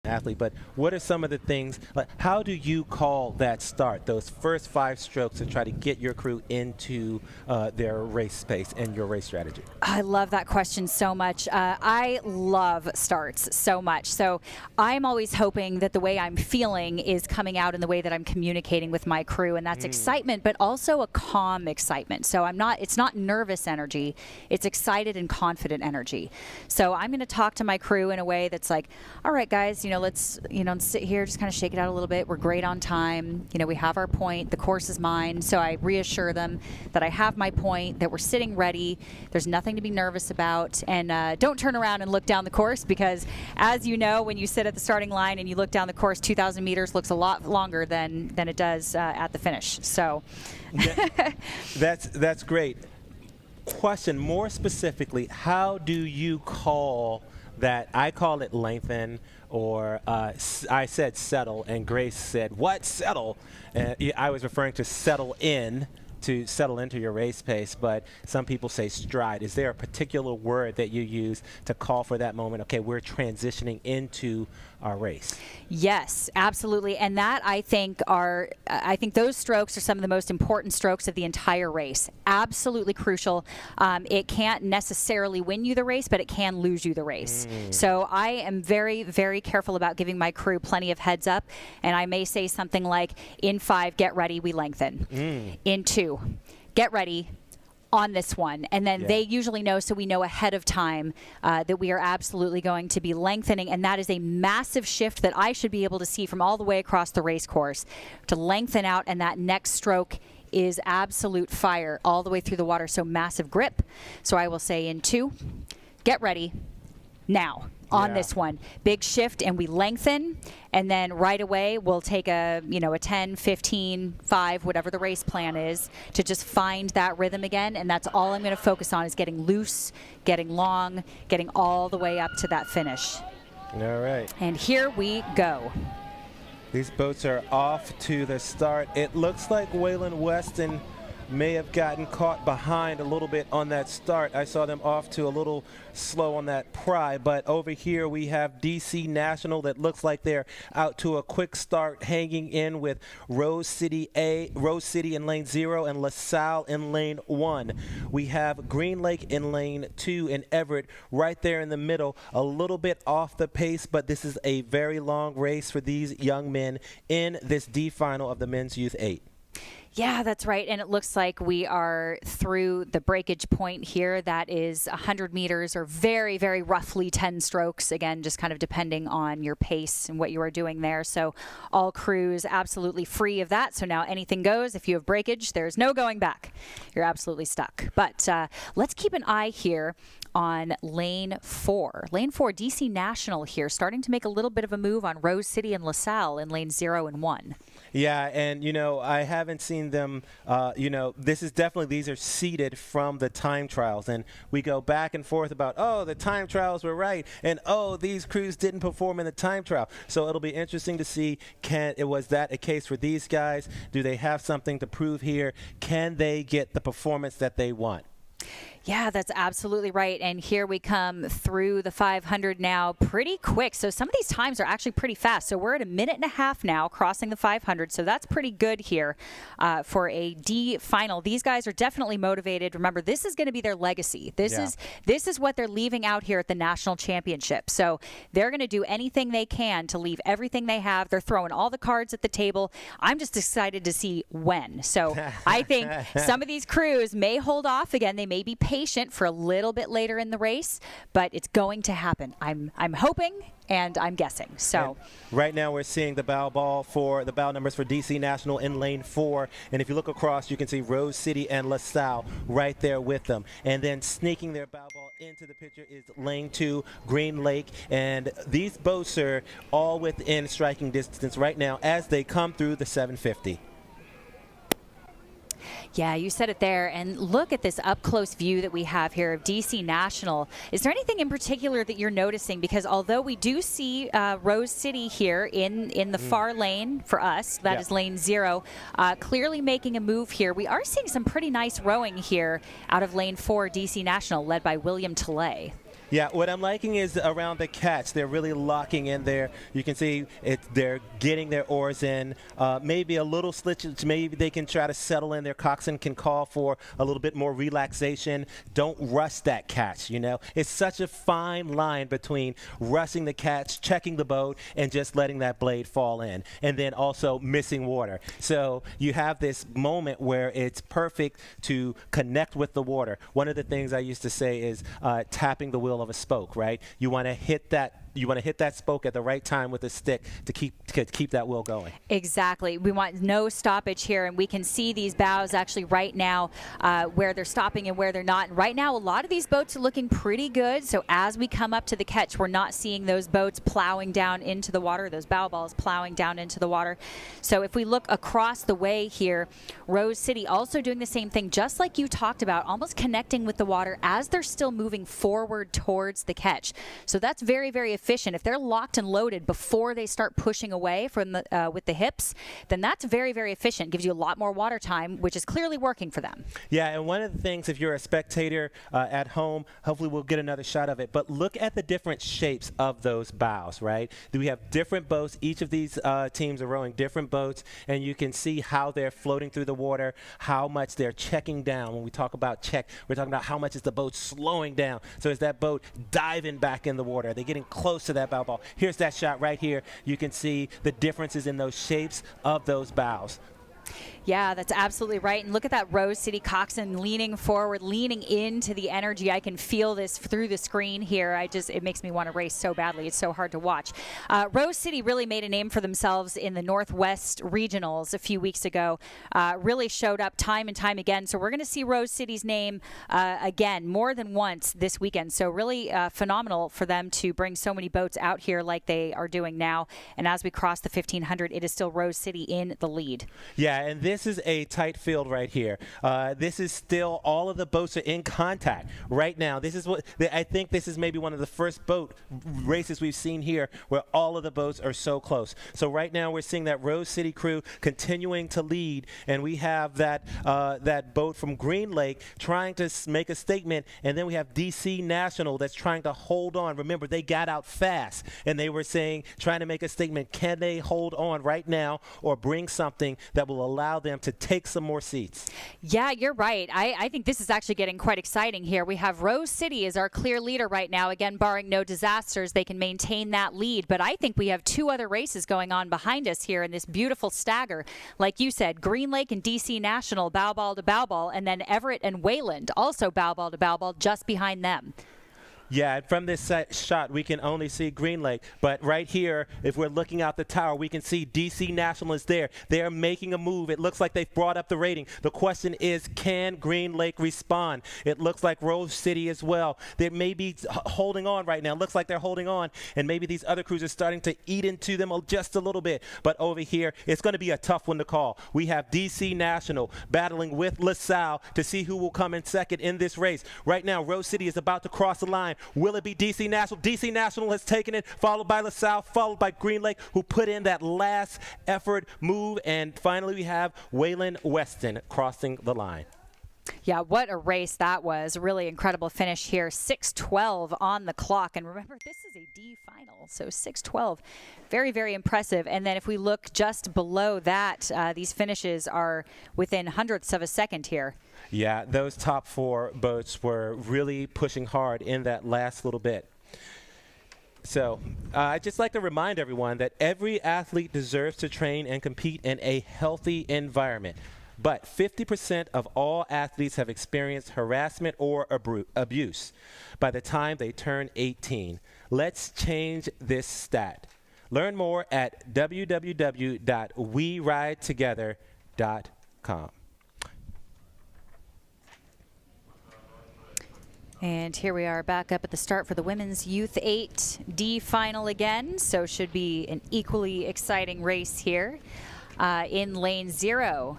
athlete, but what are some of the things, like how do you call that start, those first 5 strokes to try to get your crew into their race pace and your race strategy? I love that question so much. I love starts so much. So I'm always hoping that the way I'm feeling is coming out in the way that I'm communicating with my crew, and that's excitement, but also a calm excitement. So it's not nervous energy, it's excited and confident energy. So I'm going to talk to my crew in a way that's like, all right, guys, let's, sit here, just kind of shake it out a little bit. We're great on time. We have our point. The course is mine. So I reassure them that I have my point, that we're sitting ready. There's nothing to be nervous about. And don't turn around and look down the course, because as you know, when you sit at the starting line and you look down the course, 2,000 meters looks a lot longer than it does at the finish. So that's great. Question more specifically, how do you call that? I call it lengthen, or I said settle, and Grace said, what, settle? I was referring to settle in, to settle into your race pace, but some people say stride. Is there a particular word that you use to call for that moment? Okay, we're transitioning into our race. Yes, absolutely. And that, I think those strokes are some of the most important strokes of the entire race. Absolutely crucial. It can't necessarily win you the race, but it can lose you the race. So I am very, very careful about giving my crew plenty of heads up. And I may say something like, in 5, get ready, we lengthen. In 2, get ready on this one. And then they usually know, so we know ahead of time that we are absolutely going to be lengthening. And that is a massive shift that I should be able to see from all the way across the race course, to lengthen out, and that next stroke is absolute fire all the way through the water. So massive grip. So I will say in 2, get ready now. On this one, big shift, and we lengthen, and then right away we'll take a 10, 15, 5, whatever the race plan is, to just find that rhythm again. And that's all I'm going to focus on, is getting loose, getting long, getting all the way up to that finish. All right. And here we go. These boats are off to the start. It looks like Waylon Weston may have gotten caught behind a little bit on that start. I saw them off to a little slow on that pry, but over here we have DC National that looks like they're out to a quick start, hanging in with Rose City in lane 0 and LaSalle in lane 1. We have Green Lake in lane 2 and Everett right there in the middle, a little bit off the pace, but this is a very long race for these young men in this D final of the Men's Youth 8. Yeah, that's right. And it looks like we are through the breakage point here. That is 100 meters, or very, very roughly 10 strokes. Again, just kind of depending on your pace and what you are doing there. So all crews absolutely free of that. So now anything goes. If you have breakage, there's no going back. You're absolutely stuck. But let's keep an eye here on lane 4. Lane 4, DC National here, starting to make a little bit of a move on Rose City and LaSalle in lane 0 and 1. Yeah, and I haven't seen them, these are seeded from the time trials, and we go back and forth about, the time trials were right, and these crews didn't perform in the time trial. So it'll be interesting to see, was that a case for these guys? Do they have something to prove here? Can they get the performance that they want? Yeah, that's absolutely right. And here we come through the 500 now pretty quick. So some of these times are actually pretty fast. So we're at 1.5 minutes now crossing the 500. So that's pretty good here for a D final. These guys are definitely motivated. Remember, this is going to be their legacy. This is what they're leaving out here at the national championship. So they're going to do anything they can to leave everything they have. They're throwing all the cards at the table. I'm just excited to see when. So I think some of these crews may hold off again. They may be patient for a little bit later in the race, but it's going to happen. I'm hoping, and I'm guessing. So and right now we're seeing the bow numbers for DC National in lane 4, and if you look across, you can see Rose City and LaSalle right there with them. And then sneaking their bow ball into the picture is lane 2, Green Lake, and these boats are all within striking distance right now as they come through the 750. Yeah, you said it there. And look at this up-close view that we have here of DC National. Is there anything in particular that you're noticing? Because although we do see Rose City here in the far lane for us, that is lane 0, clearly making a move here. We are seeing some pretty nice rowing here out of lane 4, DC National, led by William Tilley. Yeah, what I'm liking is around the catch. They're really locking in there. You can see they're getting their oars in. Maybe a little slitch. Maybe they can try to settle in. Their coxswain can call for a little bit more relaxation. Don't rush that catch, you know. It's such a fine line between rushing the catch, checking the boat, and just letting that blade fall in. And then also missing water. So you have this moment where it's perfect to connect with the water. One of the things I used to say is tapping the wheel of a spoke, right? You want to hit that. You want to hit that spoke at the right time with a stick to keep that wheel going. Exactly. We want no stoppage here, and we can see these bows actually right now where they're stopping and where they're not. And right now, a lot of these boats are looking pretty good. So as we come up to the catch, we're not seeing those boats plowing down into the water, those bow balls plowing down into the water. So if we look across the way here, Rose City also doing the same thing, just like you talked about, almost connecting with the water as they're still moving forward towards the catch. So that's very, very efficient. If they're locked and loaded before they start pushing away from the with the hips, then that's very, very efficient. Gives you a lot more water time, which is clearly working for them. Yeah, and one of the things, if you're a spectator at home, hopefully we'll get another shot of it, but look at the different shapes of those bows, right? We have different boats. Each of these teams are rowing different boats, and you can see how they're floating through the water, how much they're checking down. When we talk about check, we're talking about how much is the boat slowing down. So is that boat diving back in the water? Are they getting close to that bow ball? Here's that shot right here. You can see the differences in those shapes of those bows. Yeah, that's absolutely right. And look at that Rose City coxswain leaning forward, leaning into the energy. I can feel this through the screen here. It makes me want to race so badly. It's so hard to watch. Rose City really made a name for themselves in the Northwest Regionals a few weeks ago. Really showed up time and time again. So we're going to see Rose City's name again more than once this weekend. So really phenomenal for them to bring so many boats out here like they are doing now. And as we cross the 1500, it is still Rose City in the lead. Yeah, and this is a tight field right here. This is still, all of the boats are in contact right now. This is what I think this is maybe one of the first boat races we've seen here where all of the boats are so close. So right now we're seeing that Rose City crew continuing to lead, and we have that boat from Green Lake trying to make a statement, and then we have DC National that's trying to hold on. Remember, they got out fast, and they were trying to make a statement. Can they hold on right now or bring something that will allow them to take some more seats? Yeah, you're right. I think this is actually getting quite exciting here. We have Rose City as our clear leader right now. Again, barring no disasters, they can maintain that lead. But I think we have two other races going on behind us here in this beautiful stagger. Like you said, Green Lake and DC National, bow ball to bow ball, and then Everett and Wayland also bow ball to bow ball just behind them. Yeah, and from this shot, we can only see Green Lake. But right here, if we're looking out the tower, we can see DC National is there. They're making a move. It looks like they've brought up the rating. The question is, can Green Lake respond? It looks like Rose City as well. They may be holding on right now. It looks like they're holding on, and maybe these other crews are starting to eat into them just a little bit. But over here, it's going to be a tough one to call. We have DC National battling with LaSalle to see who will come in second in this race. Right now, Rose City is about to cross the line. Will it be DC National? DC National has taken it, followed by LaSalle, followed by Green Lake, who put in that last effort move. And finally, we have Wayland Weston crossing the line. Yeah, what a race that was. Really incredible finish here. 6:12 on the clock. And remember, this is a D final, so 6:12. Very, very impressive. And then if we look just below that, these finishes are within hundredths of a second here. Yeah, those top four boats were really pushing hard in that last little bit. So I'd just like to remind everyone that every athlete deserves to train and compete in a healthy environment. But 50% of all athletes have experienced harassment or abuse by the time they turn 18. Let's change this stat. Learn more at www.weridetogether.com. And here we are back up at the start for the Women's Youth 8D final again. So should be an equally exciting race here in lane 0.